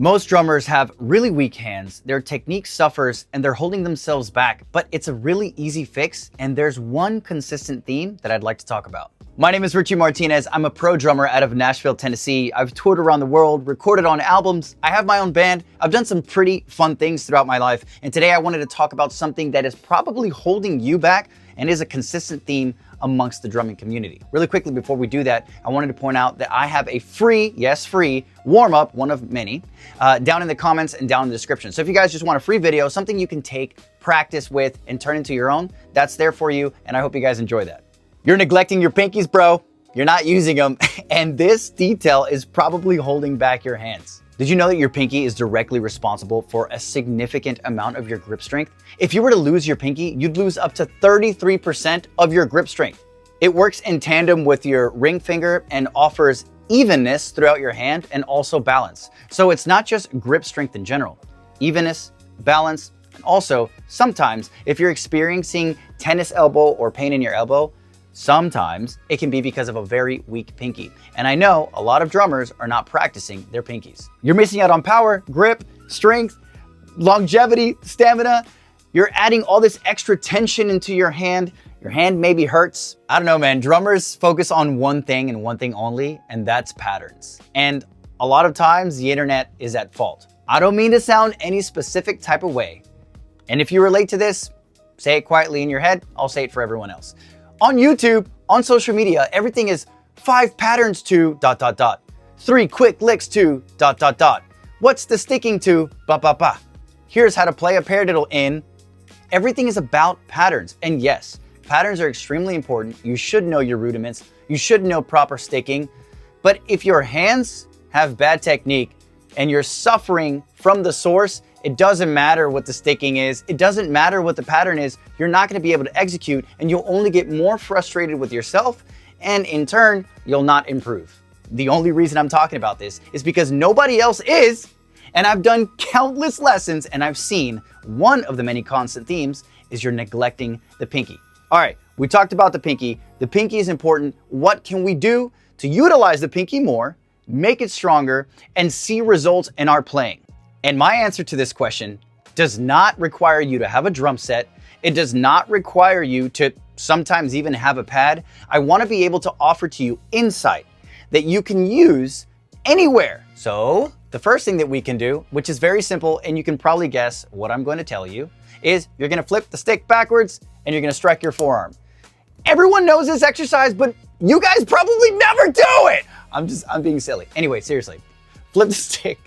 Most drummers have really weak hands, their technique suffers, and they're holding themselves back, but it's a really easy fix, and there's one consistent theme that I'd like to talk about. My name is Richie Martinez. I'm a pro drummer out of Nashville, Tennessee. I've toured around the world, recorded on albums. I have my own band. I've done some pretty fun things throughout my life, and today I wanted to talk about something that is probably holding you back and is a consistent theme amongst the drumming community. Really quickly before we do that, I wanted to point out that I have a free, yes, free warm-up, one of many, down in the comments and down in the description. So if you guys just want a free video, something you can take, practice with, and turn into your own, that's there for you, and I hope you guys enjoy that. You're neglecting your pinkies, bro. You're not using them, and this detail is probably holding back your hands. Did you know that your pinky is directly responsible for a significant amount of your grip strength? If you were to lose your pinky, you'd lose up to 33% of your grip strength. It works in tandem with your ring finger and offers evenness throughout your hand and also balance. So it's not just grip strength in general, evenness, balance, and also sometimes if you're experiencing tennis elbow or pain in your elbow, sometimes it can be because of a very weak pinky. And I know a lot of drummers are not practicing their pinkies. You're missing out on power, grip, strength, longevity, stamina. You're adding all this extra tension into your hand. Your hand maybe hurts. I don't know, man. Drummers focus on one thing and one thing only, and that's patterns. And a lot of times the internet is at fault. I don't mean to sound any specific type of way. And if you relate to this, say it quietly in your head. I'll say it for everyone else. On YouTube, on social media, everything is 5 patterns to ... 3 quick licks to ... What's the sticking to ... Here's how to play a paradiddle in. Everything is about patterns. And yes, patterns are extremely important. You should know your rudiments. You should know proper sticking. But if your hands have bad technique and you're suffering from the source, it doesn't matter what the sticking is. It doesn't matter what the pattern is. You're not going to be able to execute, and you'll only get more frustrated with yourself, and in turn, you'll not improve. The only reason I'm talking about this is because nobody else is, and I've done countless lessons, and I've seen one of the many constant themes is you're neglecting the pinky. All right, we talked about the pinky. The pinky is important. What can we do to utilize the pinky more, make it stronger, and see results in our playing? And my answer to this question does not require you to have a drum set. It does not require you to sometimes even have a pad. I want to be able to offer to you insight that you can use anywhere. So the first thing that we can do, which is very simple, and you can probably guess what I'm going to tell you, is you're going to flip the stick backwards and you're going to strike your forearm. Everyone knows this exercise, but you guys probably never do it. I'm being silly. Anyway, seriously, flip the stick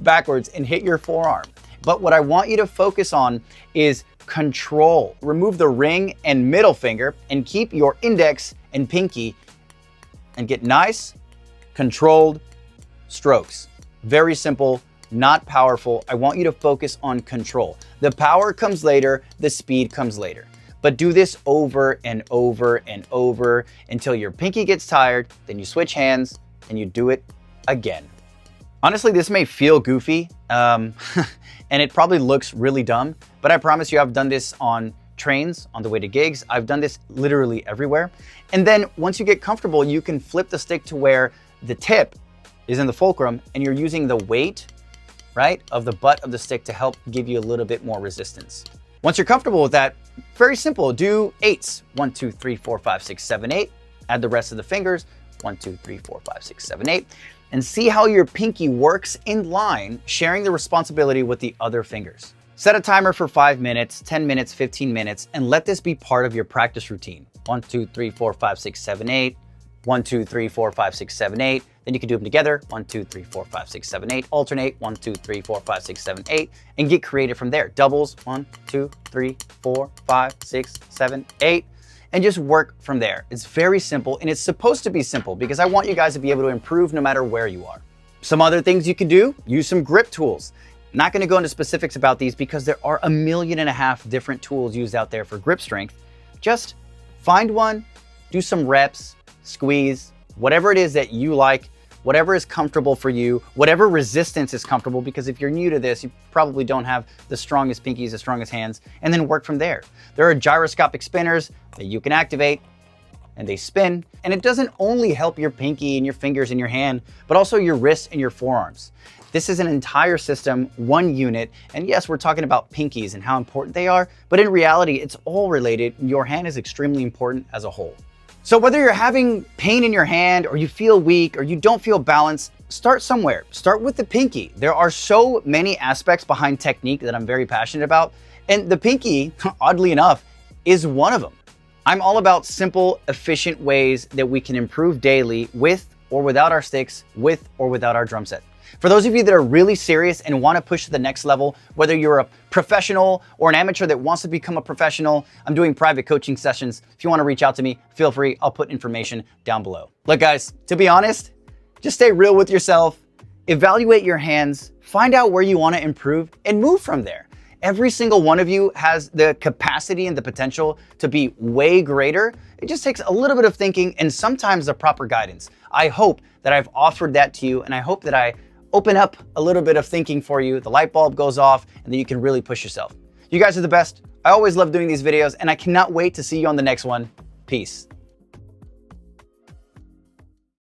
backwards and hit your forearm. But what I want you to focus on is control. Remove the ring and middle finger and keep your index and pinky and get nice, controlled strokes. Very simple, not powerful. I want you to focus on control. The power comes later, the speed comes later. But do this over and over and over until your pinky gets tired, then you switch hands and you do it again. Honestly, this may feel goofy, and it probably looks really dumb, but I promise you I've done this on trains, on the way to gigs. I've done this literally everywhere. And then once you get comfortable, you can flip the stick to where the tip is in the fulcrum and you're using the weight, right, of the butt of the stick to help give you a little bit more resistance. Once you're comfortable with that, very simple, do 8s. 1, 2, 3, 4, 5, 6, 7, 8. Add the rest of the fingers. 1, 2, 3, 4, 5, 6, 7, 8. And see how your pinky works in line, sharing the responsibility with the other fingers. Set a timer for 5 minutes, 10 minutes, 15 minutes, and let this be part of your practice routine. 1, 2, 3, 4, 5, 6, 7, 8. 1, 2, 3, 4, 5, 6, 7, 8. Then you can do them together. 1, 2, 3, 4, 5, 6, 7, 8. Alternate. 1, 2, 3, 4, 5, 6, 7, 8. And get creative from there. Doubles. 1, 2, 3, 4, 5, 6, 7, 8. And just work from there. It's very simple, and it's supposed to be simple because I want you guys to be able to improve no matter where you are. Some other things you can do, use some grip tools. Not going to go into specifics about these because there are 1.5 million different tools used out there for grip strength. Just find one, do some reps, squeeze, whatever it is that you like, whatever is comfortable for you, whatever resistance is comfortable, because if you're new to this, you probably don't have the strongest pinkies, the strongest hands, and then work from there. There are gyroscopic spinners that you can activate and they spin. And it doesn't only help your pinky and your fingers and your hand, but also your wrists and your forearms. This is an entire system, one unit. And yes, we're talking about pinkies and how important they are, but in reality, it's all related. Your hand is extremely important as a whole. So whether you're having pain in your hand or you feel weak or you don't feel balanced, start somewhere. Start with the pinky. There are so many aspects behind technique that I'm very passionate about. And the pinky, oddly enough, is one of them. I'm all about simple, efficient ways that we can improve daily with or without our sticks, with or without our drum set. For those of you that are really serious and want to push to the next level, whether you're a professional or an amateur that wants to become a professional, I'm doing private coaching sessions. If you want to reach out to me, feel free. I'll put information down below. Look, guys, to be honest, just stay real with yourself, evaluate your hands, find out where you want to improve, and move from there. Every single one of you has the capacity and the potential to be way greater. It just takes a little bit of thinking and sometimes the proper guidance. I hope that I've offered that to you, and I hope that I open up a little bit of thinking for you, the light bulb goes off, and then you can really push yourself. You guys are the best. I always love doing these videos, and I cannot wait to see you on the next one. Peace.